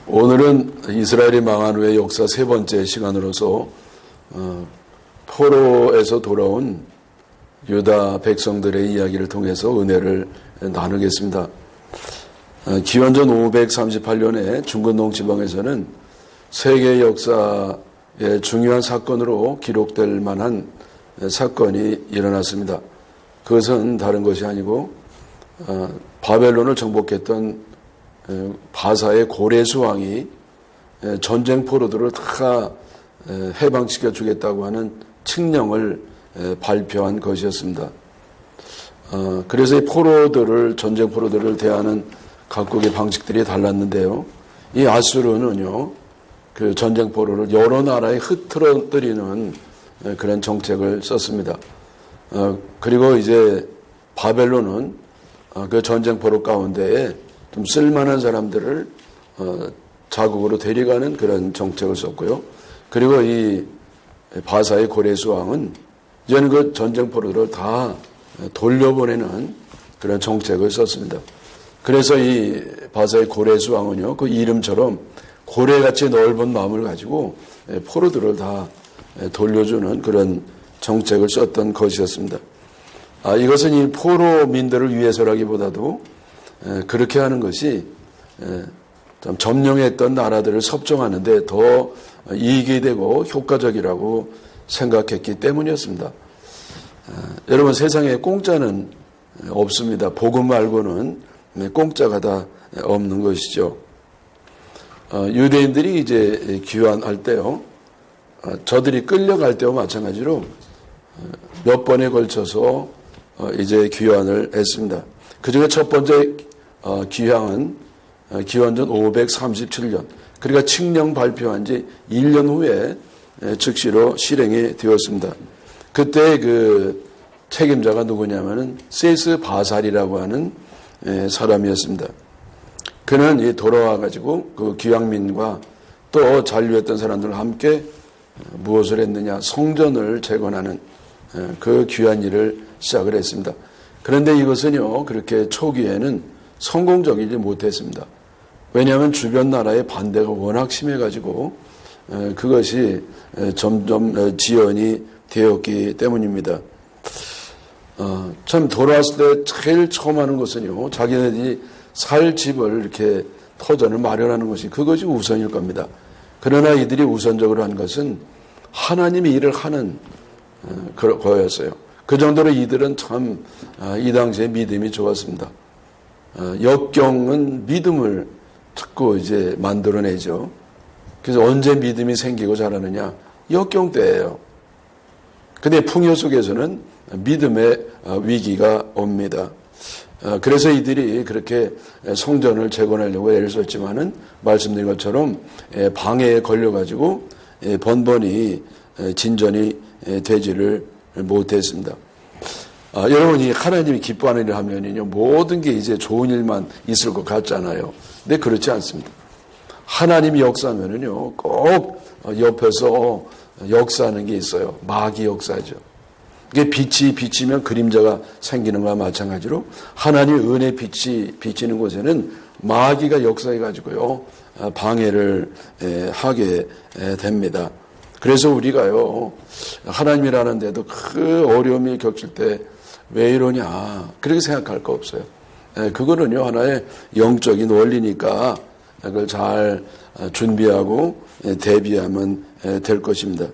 오늘은 이스라엘이 망한 후의 역사 세 번째 시간으로서 포로에서 돌아온 유다 백성들의 이야기를 통해서 은혜를 나누겠습니다. 기원전 538년에 중근동 지방에서는 세계 역사의 중요한 사건으로 기록될 만한 사건이 일어났습니다. 그것은 다른 것이 아니고 바벨론을 정복했던 바사의 고레스 왕이 전쟁 포로들을 다 해방시켜 주겠다고 하는 칙령을 발표한 것이었습니다. 그래서 이 전쟁 포로들을 대하는 각국의 방식들이 달랐는데요. 이 아수르는요, 그 전쟁 포로를 여러 나라에 흩어뜨리는 그런 정책을 썼습니다. 그리고 이제 바벨론은 그 전쟁 포로 가운데에 좀 쓸만한 사람들을 자국으로 데려가는 그런 정책을 썼고요. 그리고 이 바사의 고레스 왕은 이제는 그 전쟁 포로들을 다 돌려보내는 그런 정책을 썼습니다. 그래서 이 바사의 고레스 왕은요, 그 이름처럼 고래같이 넓은 마음을 가지고 포로들을 다 돌려주는 그런 정책을 썼던 것이었습니다. 이것은 이 포로민들을 위해서라기보다도 그렇게 하는 것이 좀 점령했던 나라들을 섭정하는데 더 이익이 되고 효과적이라고 생각했기 때문이었습니다. 여러분, 세상에 공짜는 없습니다. 복음 말고는 공짜가 다 없는 것이죠. 유대인들이 이제 귀환할 때요, 저들이 끌려갈 때와 마찬가지로 몇 번에 걸쳐서 이제 귀환을 했습니다. 그 중에 첫 번째 귀향은 기원전 537년, 그러니까 칙령 발표한 지 1년 후에 즉시로 실행이 되었습니다. 그때 그 책임자가 누구냐면은 세스 바살이라고 하는 사람이었습니다. 그는 돌아와가지고 그 귀향민과 또 잔류했던 사람들과 함께 무엇을 했느냐, 성전을 재건하는 그 귀한 일을 시작을 했습니다. 그런데 이것은요, 그렇게 초기에는 성공적이지 못했습니다. 왜냐하면 주변 나라의 반대가 워낙 심해가지고 그것이 점점 지연이 되었기 때문입니다. 참 돌아왔을 때 제일 처음 하는 것은요, 자기네들이 살 집을 이렇게 터전을 마련하는 것이 그것이 우선일 겁니다. 그러나 이들이 우선적으로 한 것은 하나님의 일을 하는 거였어요. 그 정도로 이들은 참 이 당시에 믿음이 좋았습니다. 역경은 믿음을 자꾸 이제 만들어내죠. 그래서 언제 믿음이 생기고 자라느냐? 역경 때예요. 근데 풍요 속에서는 믿음의 위기가 옵니다. 그래서 이들이 그렇게 성전을 재건하려고 애를 썼지만은 말씀드린 것처럼 방해에 걸려가지고 번번이 진전이 되지를 못했습니다. 여러분이 하나님이 기뻐하는 일을 하면요, 모든 게 이제 좋은 일만 있을 것 같잖아요. 근데 그렇지 않습니다. 하나님이 역사하면은요, 꼭 옆에서 역사하는 게 있어요. 마귀 역사죠. 이게 빛이 비치면 그림자가 생기는 것과 마찬가지로 하나님의 은혜 빛이 비치는 곳에는 마귀가 역사해가지고요, 방해를 하게 됩니다. 그래서 우리가요, 하나님이라는데도 그 어려움이 겹칠 때 왜 이러냐, 그렇게 생각할 거 없어요. 그거는요, 하나의 영적인 원리니까 그걸 잘 준비하고 대비하면 될 것입니다.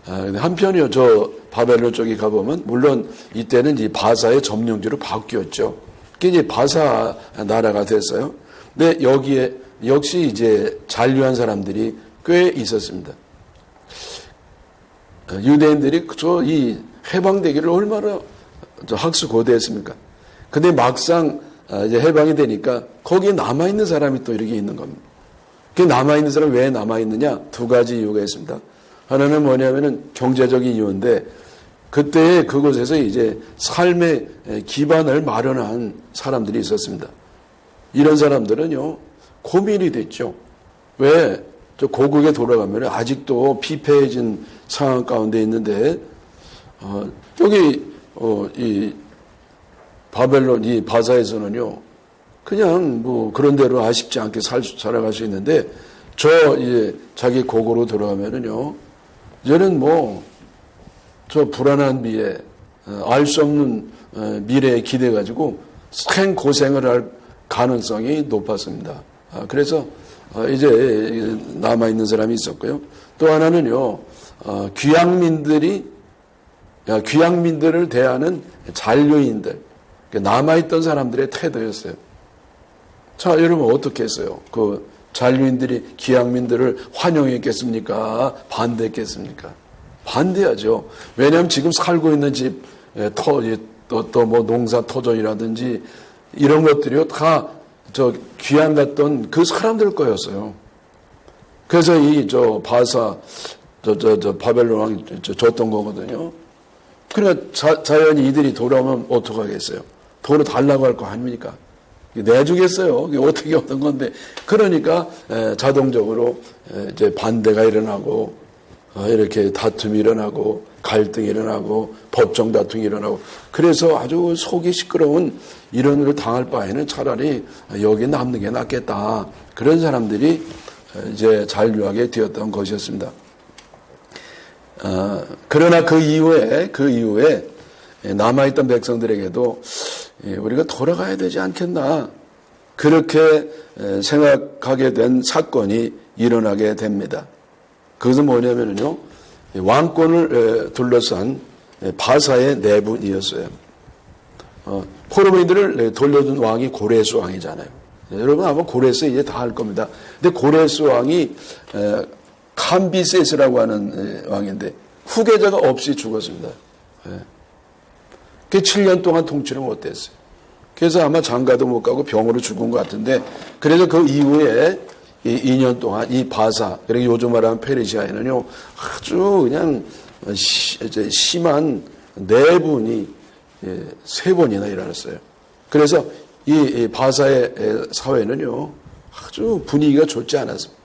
한편이요, 저 바벨론 쪽에 가보면, 물론 이때는 이 바사의 점령지로 바뀌었죠. 그게 이제 바사 나라가 됐어요. 근데 여기에 역시 이제 잔류한 사람들이 꽤 있었습니다. 유대인들이 이 해방되기를 얼마나 학수고대했습니까? 근데 막상 이제 해방이 되니까 거기에 남아있는 사람이 또 이렇게 있는 겁니다. 그 남아있는 사람이 왜 남아있느냐? 두 가지 이유가 있습니다. 하나는 뭐냐면은 경제적인 이유인데, 그때 그곳에서 이제 삶의 기반을 마련한 사람들이 있었습니다. 이런 사람들은요, 고민이 됐죠. 왜? 저 고국에 돌아가면 아직도 피폐해진 상황 가운데 있는데, 여기 이 바벨론, 이 바사에서는요, 그냥 뭐 그런 대로 아쉽지 않게 살아갈 수 있는데 저 이제 자기 고고로 들어가면은요, 저는 뭐 저 불안한 미래, 알 수 없는 미래에 기대 가지고 생 고생을 할 가능성이 높았습니다. 그래서 이제 남아 있는 사람이 있었고요. 또 하나는요, 귀양민들을 대하는 잔류인들, 남아 있던 사람들의 태도였어요. 자, 여러분 어떻게 했어요? 그 잔류인들이 귀양민들을 환영했겠습니까? 반대했겠습니까? 반대하죠. 왜냐하면 지금 살고 있는 집, 또 뭐 농사 터전이라든지 이런 것들이요, 다 저 귀양 갔던 그 사람들 거였어요. 그래서 바사, 바벨론 왕이 줬던 거거든요. 그러니까 자연히 이들이 돌아오면 어떡하겠어요? 돈을 달라고 할 거 아닙니까? 내주겠어요. 어떻게 얻은 건데. 그러니까 자동적으로 이제 반대가 일어나고, 이렇게 다툼이 일어나고, 갈등이 일어나고, 법정 다툼이 일어나고, 그래서 아주 속이 시끄러운 이런 걸 당할 바에는 차라리 여기 남는 게 낫겠다. 그런 사람들이 이제 잔류하게 되었던 것이었습니다. 그러나 그 이후에 남아있던 백성들에게도 우리가 돌아가야 되지 않겠나, 그렇게 생각하게 된 사건이 일어나게 됩니다. 그것은 뭐냐면요, 왕권을 둘러싼 바사의 내분이었어요. 포로민들을 돌려준 왕이 고레스 왕이잖아요. 여러분 아마 고레스 이제 다 알 겁니다. 근데 고레스 왕이 캄비세스라고 하는 왕인데 후계자가 없이 죽었습니다. 그 7년 동안 통치를 못했어요. 그래서 아마 장가도 못 가고 병으로 죽은 것 같은데, 그래서 그 이후에 2년 동안 이 바사, 그리고 요즘 말하는 페르시아에는요, 아주 그냥 심한 내분이 3번이나 일어났어요. 그래서 이 바사의 사회는요, 아주 분위기가 좋지 않았습니다.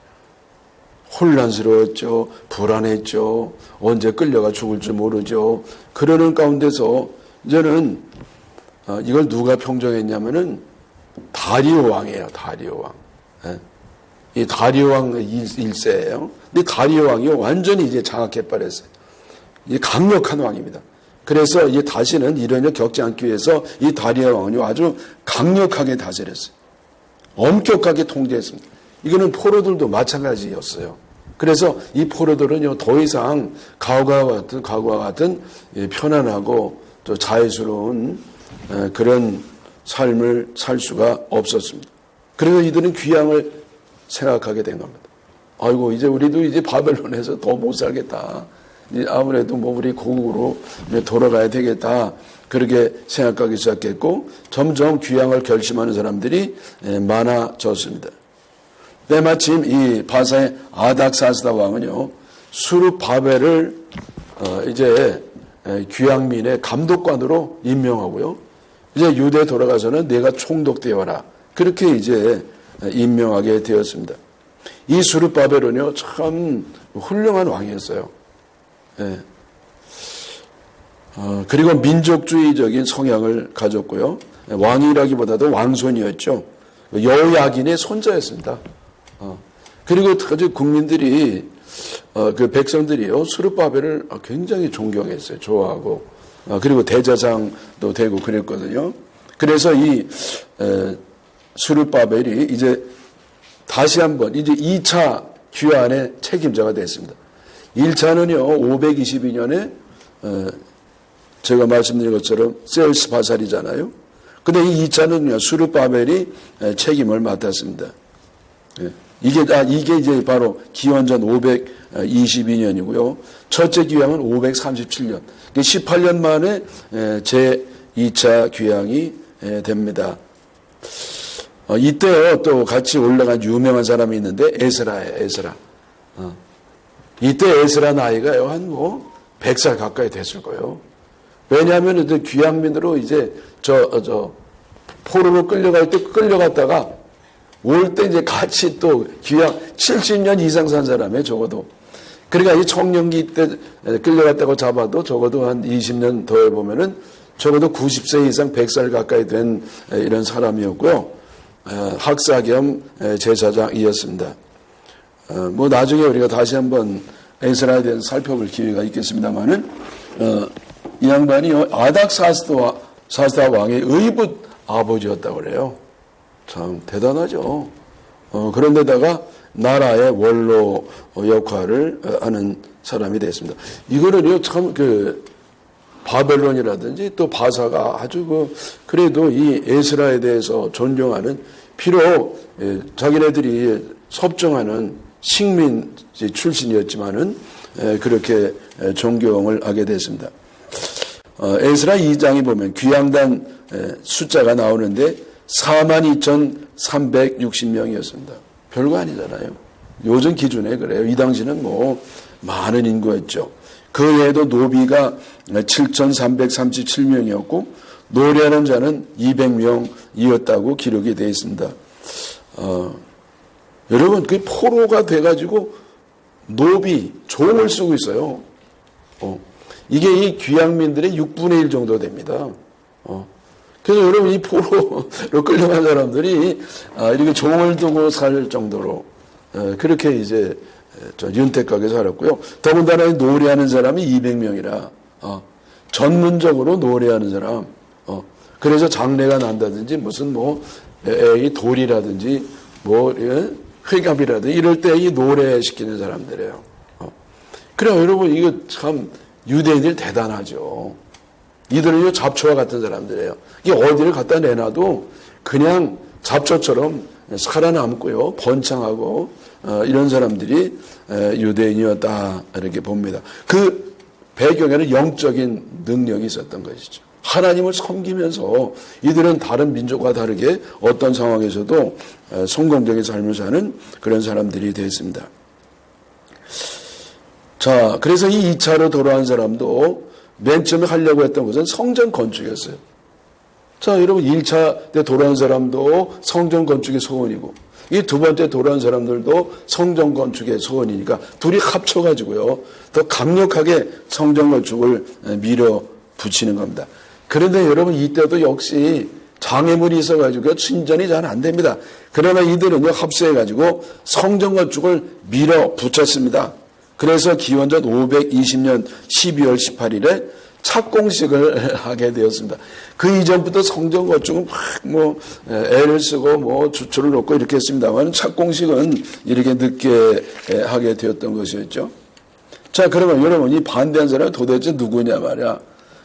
혼란스러웠죠. 불안했죠. 언제 끌려가 죽을지 모르죠. 그러는 가운데서 저는 이걸 누가 평정했냐면은 다리오 왕이에요. 다리오 왕. 이 다리오 왕 1세예요. 근데 다리오 왕이 완전히 이제 장악해버렸어요. 이 강력한 왕입니다. 그래서 이제 다시는 이런 일 겪지 않기 위해서 이 다리오 왕이 아주 강력하게 다스렸어요. 엄격하게 통제했습니다. 이거는 포로들도 마찬가지였어요. 그래서 이 포로들은요, 더 이상 과거와 같은 편안하고 또 자유스러운 그런 삶을 살 수가 없었습니다. 그래서 이들은 귀향을 생각하게 된 겁니다. 아이고, 이제 우리도 이제 바벨론에서 더 못 살겠다. 아무래도 뭐 우리 고국으로 돌아가야 되겠다. 그렇게 생각하기 시작했고, 점점 귀향을 결심하는 사람들이 많아졌습니다. 때마침 이 바사의 아닥사스다 왕은요, 수르바벨을 이제 귀향민의 감독관으로 임명하고요. 이제 유대에 돌아가서는 내가 총독되어라. 그렇게 이제 임명하게 되었습니다. 이 수르바벨은요, 참 훌륭한 왕이었어요. 예. 그리고 민족주의적인 성향을 가졌고요. 왕이라기보다도 왕손이었죠. 여호야긴의 손자였습니다. 그리고 국민들이 그 백성들이요, 수르바벨을 굉장히 존경했어요. 좋아하고, 그리고 대제사장도 되고 그랬거든요. 그래서 이 수르바벨이 이제 다시 한번 이제 2차 귀환의 책임자가 됐습니다. 1차는요 522년에 제가 말씀드린 것처럼 세우스 바살이잖아요. 근데 이 2차는요 수르바벨이 책임을 맡았습니다. 이게 이제 바로 기원전 522년이고요. 첫째 귀향은 537년. 18년 만에 제 2차 귀향이 됩니다. 이때요, 또 같이 올라간 유명한 사람이 있는데, 에스라예요, 에스라. 이때 에스라 나이가요, 한 100살 가까이 됐을 거예요. 왜냐하면 이제 귀향민으로 이제 포로로 끌려갈 때 끌려갔다가 올 때 이제 같이 또 귀향 70년 이상 산 사람이에요, 적어도. 그러니까 이 청년기 때 끌려갔다고 잡아도 적어도 한 20년 더 해보면은 적어도 90세 이상 100살 가까이 된 이런 사람이었고요. 학사 겸 제사장이었습니다. 뭐 나중에 우리가 다시 한번 에스라에 대해서 살펴볼 기회가 있겠습니다만은 이 양반이 아닥사스다 왕의 의붓 아버지였다고 그래요. 참 대단하죠. 그런데다가 나라의 원로 역할을 하는 사람이 됐습니다. 이거는요, 참, 바벨론이라든지 또 바사가 아주 그래도 이 에스라에 대해서 존경하는, 비록 자기네들이 섭정하는 식민 출신이었지만은 그렇게 존경을 하게 됐습니다. 에스라 2장에 보면 귀양단 숫자가 나오는데 42,360명이었습니다. 별거 아니잖아요. 요즘 기준에 그래요. 이 당시는 뭐 많은 인구였죠. 그 외에도 노비가 7,337명이었고 노래하는 자는 200명이었다고 기록이 되어 있습니다. 여러분, 그 포로가 돼가지고 노비, 종을 쓰고 있어요. 이게 이 귀양민들의 6분의 1 정도 됩니다. 그래서 여러분, 이 포로로 끌려간 사람들이 이렇게 종을 두고 살 정도로 그렇게 이제 윤택하게 살았고요. 더군다나 노래하는 사람이 200명이라 전문적으로 노래하는 사람. 그래서 장례가 난다든지 무슨 뭐 돌이라든지 뭐 회갑이라든지 이럴 때 이 노래시키는 사람들이에요. 그래요. 여러분, 이거 참 유대인들이 대단하죠. 이들은요, 잡초와 같은 사람들이에요. 이게 어디를 갖다 내놔도 그냥 잡초처럼 살아남고요, 번창하고, 이런 사람들이 유대인이었다, 이렇게 봅니다. 그 배경에는 영적인 능력이 있었던 것이죠. 하나님을 섬기면서 이들은 다른 민족과 다르게 어떤 상황에서도 성공적인 삶을 사는 그런 사람들이 되었습니다. 자, 그래서 이 2차로 돌아온 사람도 맨 처음에 하려고 했던 것은 성전 건축이었어요. 자, 여러분, 1차 때 돌아온 사람도 성전 건축의 소원이고, 이 두 번째 돌아온 사람들도 성전 건축의 소원이니까 둘이 합쳐가지고요, 더 강력하게 성전 건축을 밀어붙이는 겁니다. 그런데 여러분, 이때도 역시 장애물이 있어가지고 신전이 잘 안 됩니다. 그러나 이들은요, 합세해가지고 성전 건축을 밀어붙였습니다. 그래서 기원전 520년 12월 18일에 착공식을 하게 되었습니다. 그 이전부터 성전 건축은 막 애를 쓰고 주초를 놓고 이렇게 했습니다만 착공식은 이렇게 늦게 하게 되었던 것이었죠. 자, 그러면 여러분, 이 반대한 사람은 도대체 누구냐 말이야.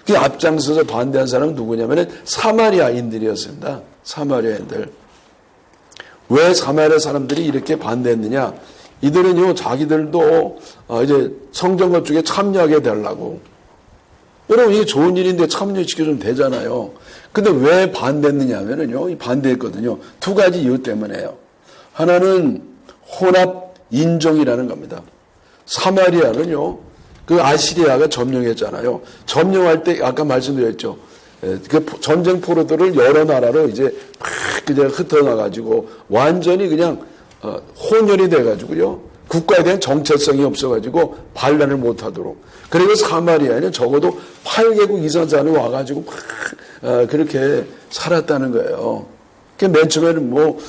그 앞장서서 반대한 사람은 누구냐면 사마리아인들이었습니다. 사마리아인들. 왜 사마리아 사람들이 이렇게 반대했느냐? 이들은요, 자기들도 이제 성전 건축에 참여하게 되려고. 여러분, 이게 좋은 일인데 참여시켜주면 되잖아요. 근데 왜 반대했느냐 하면요, 반대했거든요. 두 가지 이유 때문에요. 하나는 혼합 인종이라는 겁니다. 사마리아는요, 그 아시리아가 점령했잖아요. 점령할 때 아까 말씀드렸죠. 그 전쟁 포로들을 여러 나라로 이제 막 그냥 흩어나가지고 완전히 그냥 혼혈이 돼가지고요. 국가에 대한 정체성이 없어가지고 반란을 못하도록. 그리고 사마리아에는 적어도 8개국 이상 사람이 와가지고 막 그렇게 살았다는 거예요. 맨 처음에는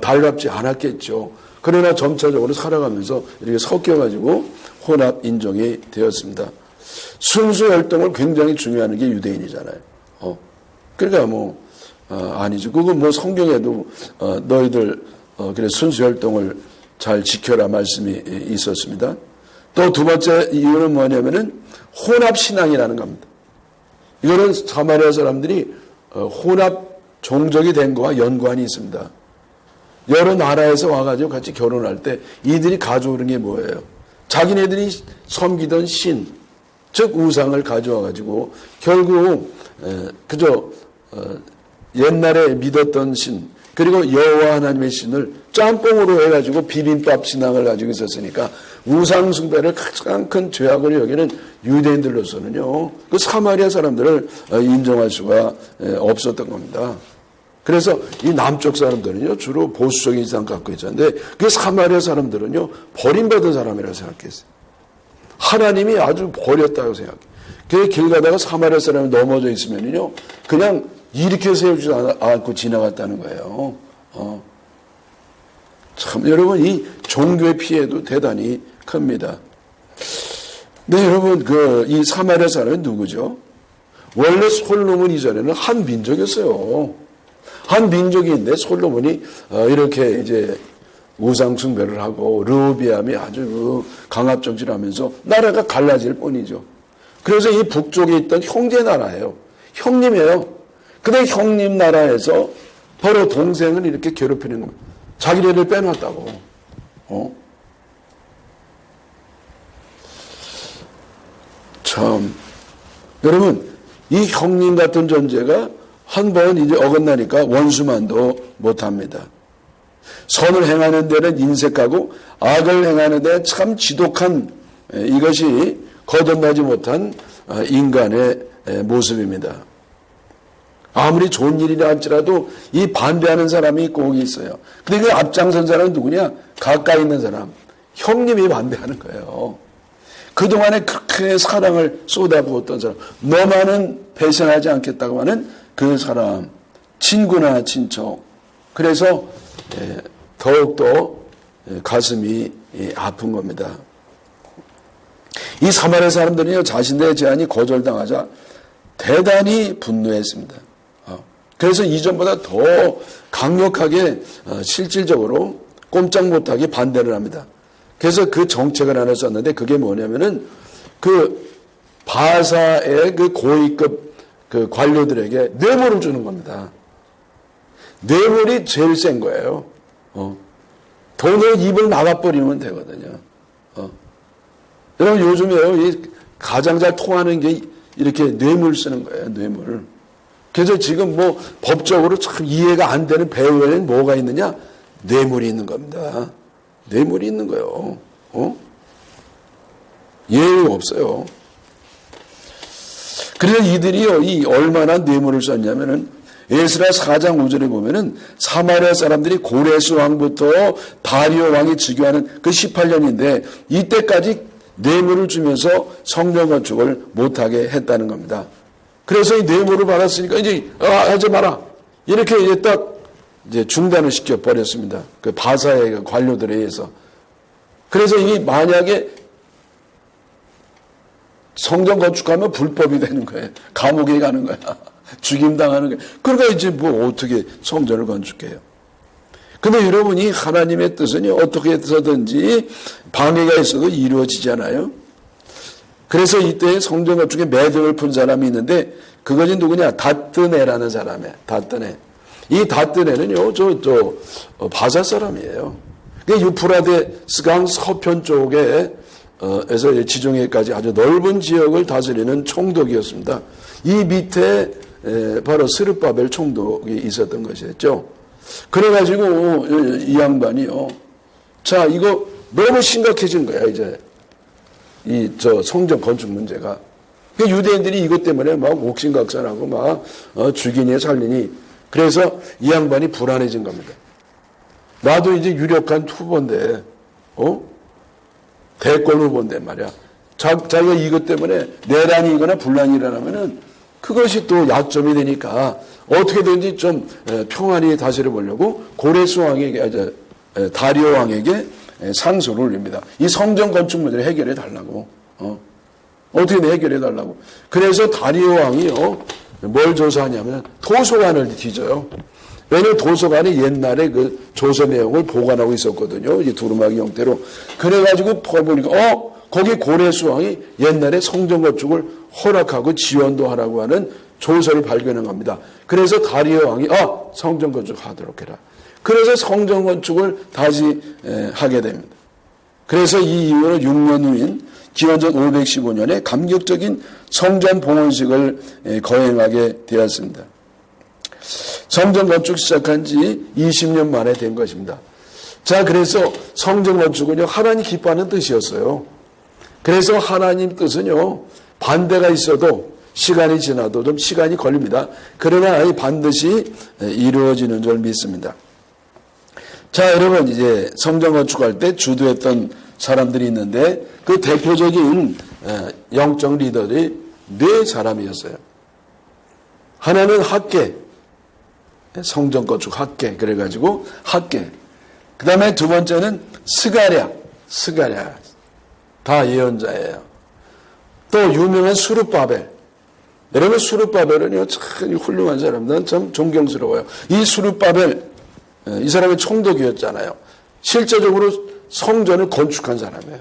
달갑지 않았겠죠. 그러나 점차적으로 살아가면서 이렇게 섞여가지고 혼합 인종이 되었습니다. 순수 혈통을 굉장히 중요하는 게 유대인이잖아요. 그러니까 아니죠. 그건 성경에도 너희들 그래 순수 혈통을 잘 지켜라 말씀이 있었습니다. 또 두 번째 이유는 뭐냐면은 혼합 신앙이라는 겁니다. 이거는 사마리아 사람들이 혼합 종족이 된 거와 연관이 있습니다. 여러 나라에서 와가지고 같이 결혼할 때 이들이 가져오는 게 뭐예요? 자기네들이 섬기던 신, 즉 우상을 가져와가지고 결국 그저 옛날에 믿었던 신, 그리고 여호와 하나님의 신을 짬뽕으로 해가지고 비빔밥 신앙을 가지고 있었으니까 우상 숭배를 가장 큰 죄악으로 여기는 유대인들로서는요, 그 사마리아 사람들을 인정할 수가 없었던 겁니다. 그래서 이 남쪽 사람들은요, 주로 보수적인 인상 갖고 있었는데, 그 사마리아 사람들은요, 버림받은 사람이라고 생각했어요. 하나님이 아주 버렸다고 생각해요. 그 길 가다가 사마리아 사람이 넘어져 있으면요, 그냥 이렇게 세우지 않고 지나갔다는 거예요. 참 여러분 이 종교의 피해도 대단히 큽니다. 네, 여러분 이 사마리아 사람은 누구죠? 원래 솔로몬 이전에는 한 민족이었어요. 한 민족인데 솔로몬이 이렇게 이제 우상 숭배를 하고 르호비암이 아주 강압 정치를 하면서 나라가 갈라질 뿐이죠. 그래서 이 북쪽에 있던 형제 나라예요. 형님이에요. 근데 형님 나라에서 바로 동생을 이렇게 괴롭히는 거예요. 자기네를 빼놨다고. 참 여러분 이 형님 같은 존재가 한 번 이제 어긋나니까 원수만도 못합니다. 선을 행하는 데는 인색하고 악을 행하는 데는 참 지독한 이것이 거듭나지 못한 인간의 모습입니다. 아무리 좋은 일이라 할지라도 이 반대하는 사람이 꼭 있어요. 근데 그 앞장선 사람은 누구냐? 가까이 있는 사람. 형님이 반대하는 거예요. 그동안에 그렇게 사랑을 쏟아부었던 사람. 너만은 배신하지 않겠다고 하는 그 사람. 친구나 친척. 그래서 더욱더 가슴이 아픈 겁니다. 이 사마리아 사람들은요, 자신들의 제안이 거절당하자 대단히 분노했습니다. 그래서 이전보다 더 강력하게 실질적으로 꼼짝 못하게 반대를 합니다. 그래서 그 정책을 하나 썼는데 그게 뭐냐면은 그 바사의 그 고위급 그 관료들에게 뇌물을 주는 겁니다. 뇌물이 제일 센 거예요. 돈으로 입을 막아버리면 되거든요. 여러분 요즘에요, 이 가장 잘 통하는 게 이렇게 뇌물 쓰는 거예요, 뇌물. 그래서 지금 뭐 법적으로 참 이해가 안 되는 배후에는 뭐가 있느냐? 뇌물이 있는 겁니다. 뇌물이 있는 거예요. 예외가 없어요. 그래서 이들이요, 이 얼마나 뇌물을 썼냐면은 에스라 4장 5절에 보면은 사마리아 사람들이 고레스 왕부터 다리오 왕이 즉위하는 그 18년인데 이때까지 뇌물을 주면서 성전 건축을 못하게 했다는 겁니다. 그래서 이 뇌물을 받았으니까 이제 하지 마라 이렇게 이제 딱 이제 중단을 시켜 버렸습니다. 그 바사의 그 관료들에 의해서. 그래서 이 만약에 성전 건축하면 불법이 되는 거예요. 감옥에 가는 거야. 죽임 당하는 거예요. 그러니까 이제 뭐 어떻게 성전을 건축해요? 근데 여러분이 하나님의 뜻은 어떻게 해서든지 방해가 있어도 이루어지잖아요. 그래서 이때 성전 건축에 매듭을 푼 사람이 있는데 그것이 누구냐? 다뜨네라는 사람이에요. 다뜨네. 이 다뜨네는요, 바사 사람이에요. 유프라데스 강 서편 쪽에 에서 지중해까지 아주 넓은 지역을 다스리는 총독이었습니다. 이 밑에 바로 스룹바벨 총독이 있었던 것이었죠. 그래가지고 이 양반이요. 자, 이거 너무 심각해진 거야, 이제. 성전 건축 문제가. 유대인들이 이것 때문에 막 옥신각산하고 막 죽이니 살리니. 그래서 이 양반이 불안해진 겁니다. 나도 이제 유력한 후보인데, 대권 후보인데 말이야. 자기가 이것 때문에 내란이 이거나 분란이 일어나면은 그것이 또 약점이 되니까 어떻게든지 좀 평안히 다스려 보려고 고레스 왕에게, 다리오 왕에게 상소를 올립니다. 이 성전 건축 문제를 해결해 달라고. 어떻게 해결해 달라고. 그래서 다리오 왕이요, 뭘 조사하냐면 도서관을 뒤져요. 왜냐하면 도서관이 옛날에 그 조서 내용을 보관하고 있었거든요. 이 두루마기 형태로. 그래가지고 보니까, 거기 고레스 왕이 옛날에 성전 건축을 허락하고 지원도 하라고 하는 조서를 발견한 겁니다. 그래서 다리오 왕이, 성전 건축 하도록 해라. 그래서 성전 건축을 다시 하게 됩니다. 그래서 이 이후로 6년 후인 기원전 515년에 감격적인 성전 봉헌식을 거행하게 되었습니다. 성전 건축 시작한 지 20년 만에 된 것입니다. 자, 그래서 성전 건축은요, 하나님 기뻐하는 뜻이었어요. 그래서 하나님 뜻은요, 반대가 있어도 시간이 지나도 좀 시간이 걸립니다. 그러나 반드시 이루어지는 줄 믿습니다. 자, 여러분, 이제 성전 건축할 때 주도했던 사람들이 있는데 그 대표적인 영적 리더들이 네 사람이었어요. 하나는 학계, 성전 건축 학계, 그래가지고 학계. 그 다음에 두 번째는 스가랴. 다 예언자예요. 또 유명한 수룹바벨. 여러분 수룹바벨은요 참 훌륭한 사람. 난 참 존경스러워요. 이 수룹바벨 이 사람이 총독이었잖아요. 실제적으로 성전을 건축한 사람이에요.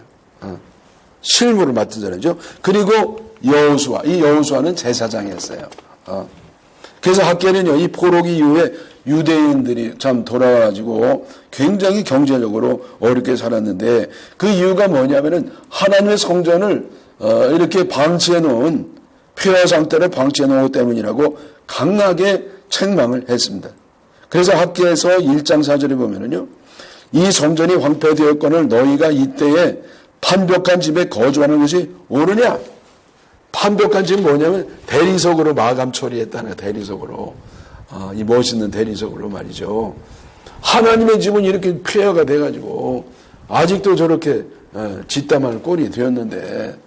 실무를 맡은 사람이죠. 그리고 여호수아. 이 여호수아는 제사장이었어요. 그래서 학계는요 이 포로기 이후에 유대인들이 참 돌아와가지고 굉장히 경제적으로 어렵게 살았는데 그 이유가 뭐냐면은 하나님의 성전을 이렇게 방치해 놓은 폐허 상태를 방치해 놓은 것 때문이라고 강하게 책망을 했습니다. 그래서 학계에서 1장 4절에 보면은요 이 성전이 황폐되었거늘 너희가 이때에 판벽한 집에 거주하는 것이 옳으냐? 판벽한 집은 뭐냐면 대리석으로 마감 처리했다는 거예요. 대리석으로. 이 멋있는 대리석으로 말이죠. 하나님의 집은 이렇게 폐허가 돼가지고 아직도 저렇게 짓담할 꼴이 되었는데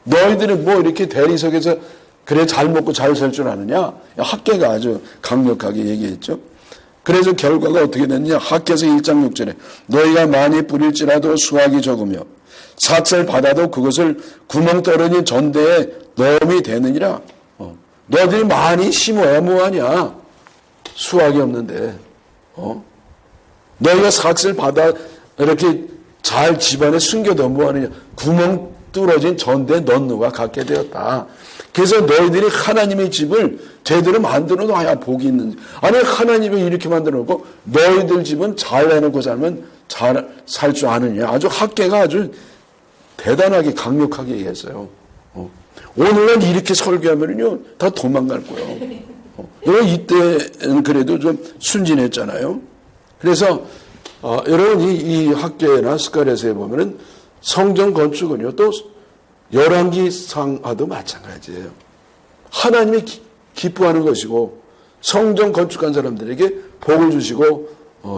너희들은 뭐 이렇게 대리석에서 그래 잘 먹고 잘 살 줄 아느냐? 학계가 아주 강력하게 얘기했죠. 그래서 결과가 어떻게 됐느냐? 학계에서 1장 6절에 너희가 많이 뿌릴지라도 수확이 적으며 삭슬 받아도 그것을 구멍 떨어진 전대에 넣음이 되느니라. 너희들이 많이 심어야 뭐하냐? 수확이 없는데. 너희가 삭슬 받아 이렇게 잘 집안에 숨겨도 뭐하느냐? 구멍 뚫어진 전대에 넣는가 갖게 되었다. 그래서 너희들이 하나님의 집을 제대로 만들어 놔야 복이 있는지. 아니 하나님이 이렇게 만들어 놓고 너희들 집은 잘 해놓고 살면 잘 살 줄 아느냐. 아주 학계가 아주 대단하게 강력하게 얘기했어요. 오늘날 이렇게 설교하면요 다 도망갈 거예요. 이때는 그래도 좀 순진했잖아요. 그래서 여러분 이 학계나 스가랴서에 보면은 성전 건축은요 또 열왕기상하도 마찬가지예요. 하나님이 기뻐하는 것이고 성전 건축한 사람들에게 복을 주시고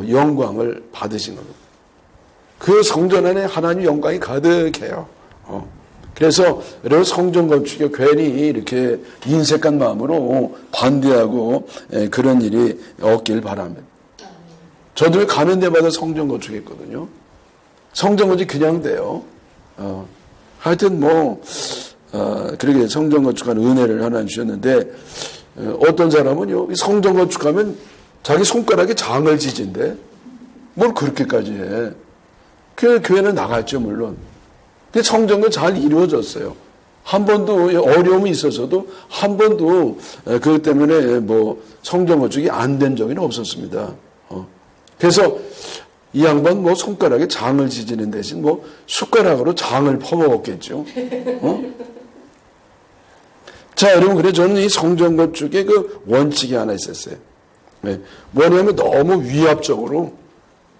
영광을 받으신 겁니다. 그 성전 안에 하나님 영광이 가득해요. 그래서 여러분 성전 건축에 괜히 이렇게 인색한 마음으로 반대하고 그런 일이 없길 바랍니다. 저도 가는 데마다 성전 건축했거든요. 성전 건축 그냥 돼요. 하여튼 그렇게 성전 건축한 은혜를 하나 주셨는데 어떤 사람은요 성전 건축하면 자기 손가락에 장을 지진대. 뭘 그렇게까지 해. 그 교회는 나갔죠 물론. 근데 성전은 잘 이루어졌어요. 한 번도 어려움이 있어서도 한 번도 그것 때문에 성전 건축이 안 된 적은 없었습니다. 그래서 이 양반 손가락에 장을 지지는 대신 숟가락으로 장을 퍼먹었겠죠. 자, 여러분, 그래 저는 이 성전 건축의 그 원칙이 하나 있었어요. 뭐냐면 너무 위압적으로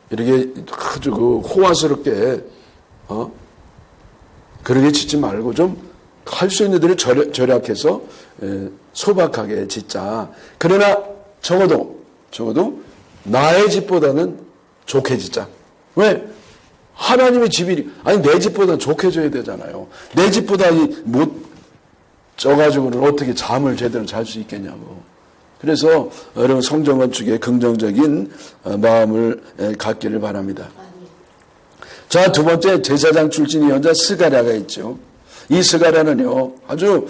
이렇게 아주 호화스럽게 그렇게 짓지 말고 좀 할 수 있는 데를 절약해서 소박하게 짓자. 그러나 적어도 나의 집보다는 좋게 짓자. 왜? 하나님의 집이 내 집보다 좋게 져야 되잖아요. 내 집보다 못 져가지고는 어떻게 잠을 제대로 잘 수 있겠냐고. 그래서 여러분 성전 건축에 긍정적인 마음을 갖기를 바랍니다. 자, 두 번째 제사장 출신 예언자 스가랴가 있죠. 이 스가랴는요 아주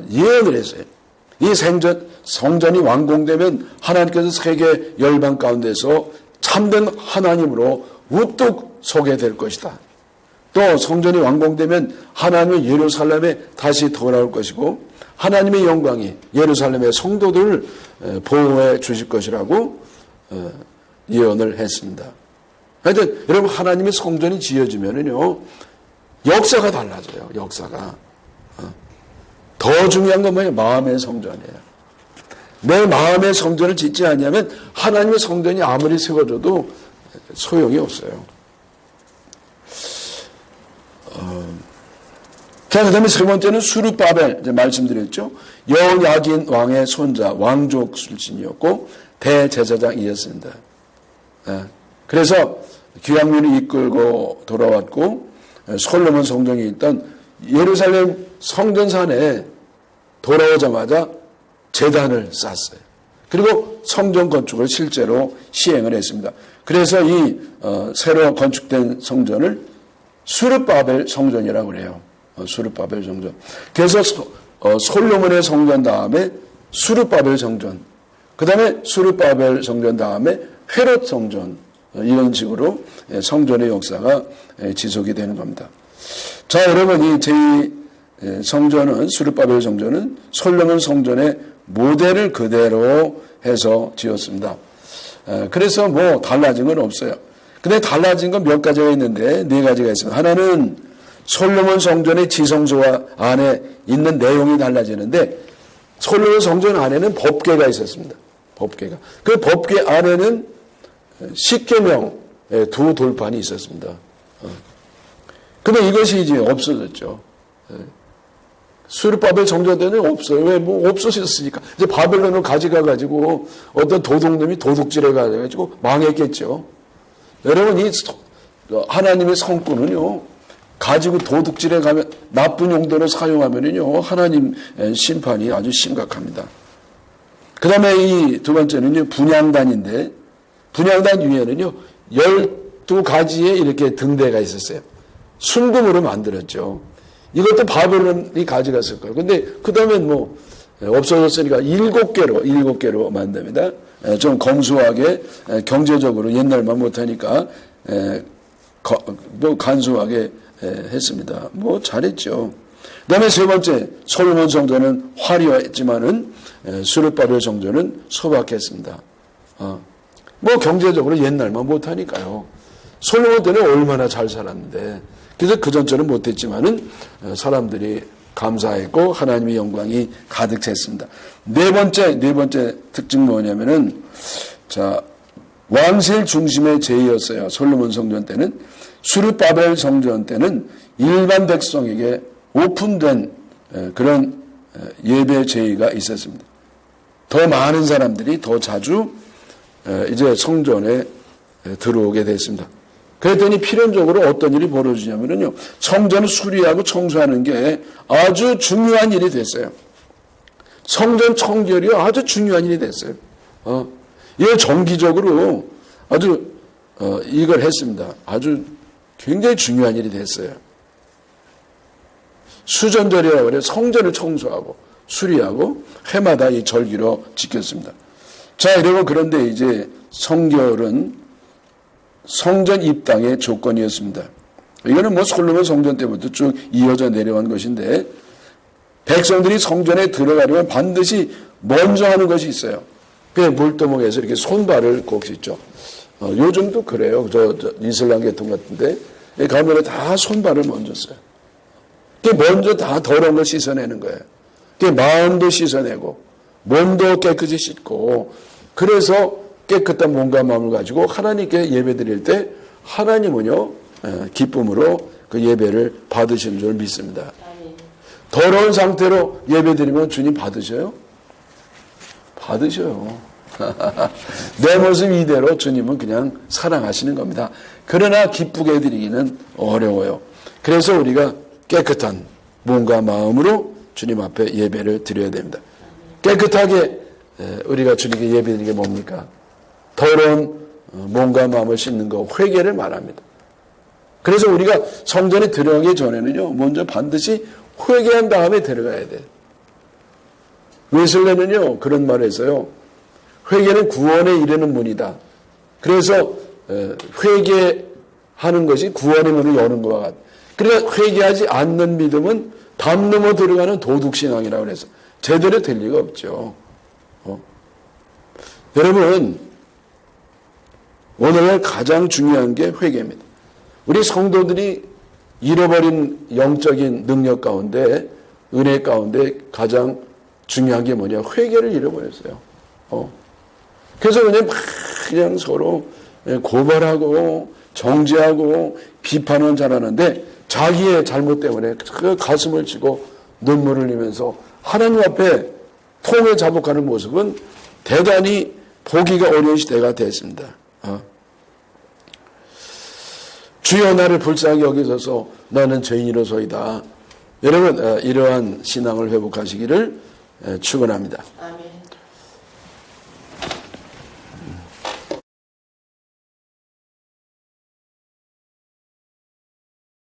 예언을 했어요. 이 성전이 완공되면 하나님께서 세계 열방 가운데서 참된 하나님으로 우뚝 서게 될 것이다. 또 성전이 완공되면 하나님의 예루살렘에 다시 돌아올 것이고 하나님의 영광이 예루살렘의 성도들을 보호해 주실 것이라고 예언을 했습니다. 하여튼 여러분 하나님의 성전이 지어지면은요 역사가 달라져요. 역사가 더 중요한 건 뭐예요? 마음의 성전이에요. 내 마음의 성전을 짓지 않으면 하나님의 성전이 아무리 세워져도 소용이 없어요. 자, 그 다음에 세 번째는 수룹바벨, 이제 말씀드렸죠. 여호야긴 왕의 손자, 왕족 출신이었고, 대제사장이었습니다. 그래서 귀향민을 이끌고 돌아왔고, 솔로몬 성전이 있던 예루살렘 성전산에 돌아오자마자 제단을 쌓았어요. 그리고 성전 건축을 실제로 시행을 했습니다. 그래서 이 새로 건축된 성전을 수르바벨 성전이라고 그래요. 수르바벨 성전. 그래서 솔로몬의 성전 다음에 수르바벨 성전, 그 다음에 수르바벨 성전 다음에 헤롯 성전, 이런 식으로 성전의 역사가 지속이 되는 겁니다. 자, 여러분, 이 제2 성전은, 수르바벨 성전은 솔로몬 성전의 모델을 그대로 해서 지었습니다. 그래서 뭐 달라진 건 없어요. 근데 달라진 건 몇 가지가 있는데, 네 가지가 있습니다. 하나는 솔로몬 성전의 지성소와 안에 있는 내용이 달라지는데, 솔로몬 성전 안에는 법궤가 있었습니다. 법궤가. 그 법궤 안에는 십계명 두 돌판이 있었습니다. 근데 이것이 이제 없어졌죠. 수르바벨 성전 때는 없어요. 왜? 뭐 없어졌으니까. 이제 바벨론을 가져가가지고 어떤 도둑놈이 도둑질해 가지고 망했겠죠. 여러분, 이 하나님의 성꾼은요, 가지고 도둑질해 가면, 나쁜 용도로 사용하면은요, 하나님 심판이 아주 심각합니다. 그 다음에 이 두 번째는요, 분향단인데, 분향단 위에는요, 12가지의 이렇게 등대가 있었어요. 순금으로 만들었죠. 이것도 바벨론이 가져갔을 거예요. 근데 그 다음엔 뭐, 없어졌으니까 7개로 만듭니다. 좀 검소하게, 경제적으로 옛날만 못하니까, 뭐 간소하게 했습니다. 뭐 잘했죠. 그 다음에 세 번째, 솔로몬 성전은 화려했지만은 수르바벨 성전은 소박했습니다. 뭐 경제적으로 옛날만 못하니까요. 솔로몬 때는 얼마나 잘 살았는데, 그래서 그 전처럼 못했지만은 사람들이 감사했고 하나님의 영광이 가득 찼습니다. 네 번째 특징 뭐냐면은, 자, 왕실 중심의 제의였어요. 솔로몬 성전 때는. 수르바벨 성전 때는 일반 백성에게 오픈된 그런 예배 제의가 있었습니다. 더 많은 사람들이 더 자주 이제 성전에 들어오게 됐습니다. 그랬더니 필연적으로 어떤 일이 벌어지냐면요, 성전을 수리하고 청소하는 게 아주 중요한 일이 됐어요. 성전 청결이 아주 중요한 일이 됐어요. 이걸 정기적으로 아주 이걸 했습니다. 아주 굉장히 중요한 일이 됐어요. 수전절이라고 그래요. 성전을 청소하고 수리하고 해마다 이 절기로 지켰습니다. 자, 여러분, 그런데 이제 성결은 성전 입당의 조건이었습니다. 이거는 뭐 솔로몬 성전 때부터 쭉 이어져 내려온 것인데, 백성들이 성전에 들어가려면 반드시 먼저 하는 것이 있어요. 그게 물도목에서 이렇게 손발을 꼭 씻죠. 요즘도 그래요. 저 이슬람 계통 같은데 가면에 다 손발을 먼저 써요. 그게 먼저 다 더러운 걸 씻어내는 거예요. 그게 마음도 씻어내고 몸도 깨끗이 씻고, 그래서 깨끗한 몸과 마음을 가지고 하나님께 예배드릴 때 하나님은요, 기쁨으로 그 예배를 받으시는 줄 믿습니다. 더러운 상태로 예배드리면 주님 받으셔요? 받으셔요. 내 모습 이대로 주님은 그냥 사랑하시는 겁니다. 그러나 기쁘게 드리기는 어려워요. 그래서 우리가 깨끗한 몸과 마음으로 주님 앞에 예배를 드려야 됩니다. 깨끗하게 우리가 주님께 예배드리는 게 뭡니까? 더러운 몸과 마음을 씻는 거, 회개를 말합니다. 그래서 우리가 성전에 들어가기 전에는요, 먼저 반드시 회개한 다음에 들어가야 돼요. 웨슬레는요, 그런 말을 했어요. 회개는 구원에 이르는 문이다. 그래서 회개하는 것이 구원의 문을 여는 것과 같다. 그러니까 회개하지 않는 믿음은 담 넘어 들어가는 도둑신앙이라고 해서 제대로 될 리가 없죠. 여러분, 오늘날 가장 중요한 게 회개입니다. 우리 성도들이 잃어버린 영적인 능력 가운데, 은혜 가운데 가장 중요한 게 뭐냐? 회개를 잃어버렸어요. 그래서 그냥 서로 고발하고 정죄하고 비판은 잘하는데, 자기의 잘못 때문에 그 가슴을 치고 눈물을 흘리면서 하나님 앞에 통에 자복하는 모습은 대단히 보기가 어려운 시대가 됐습니다. 주여 나를 불쌍히 여기소서, 나는 죄인이로소이다. 여러분, 이러한 신앙을 회복하시기를 축원합니다.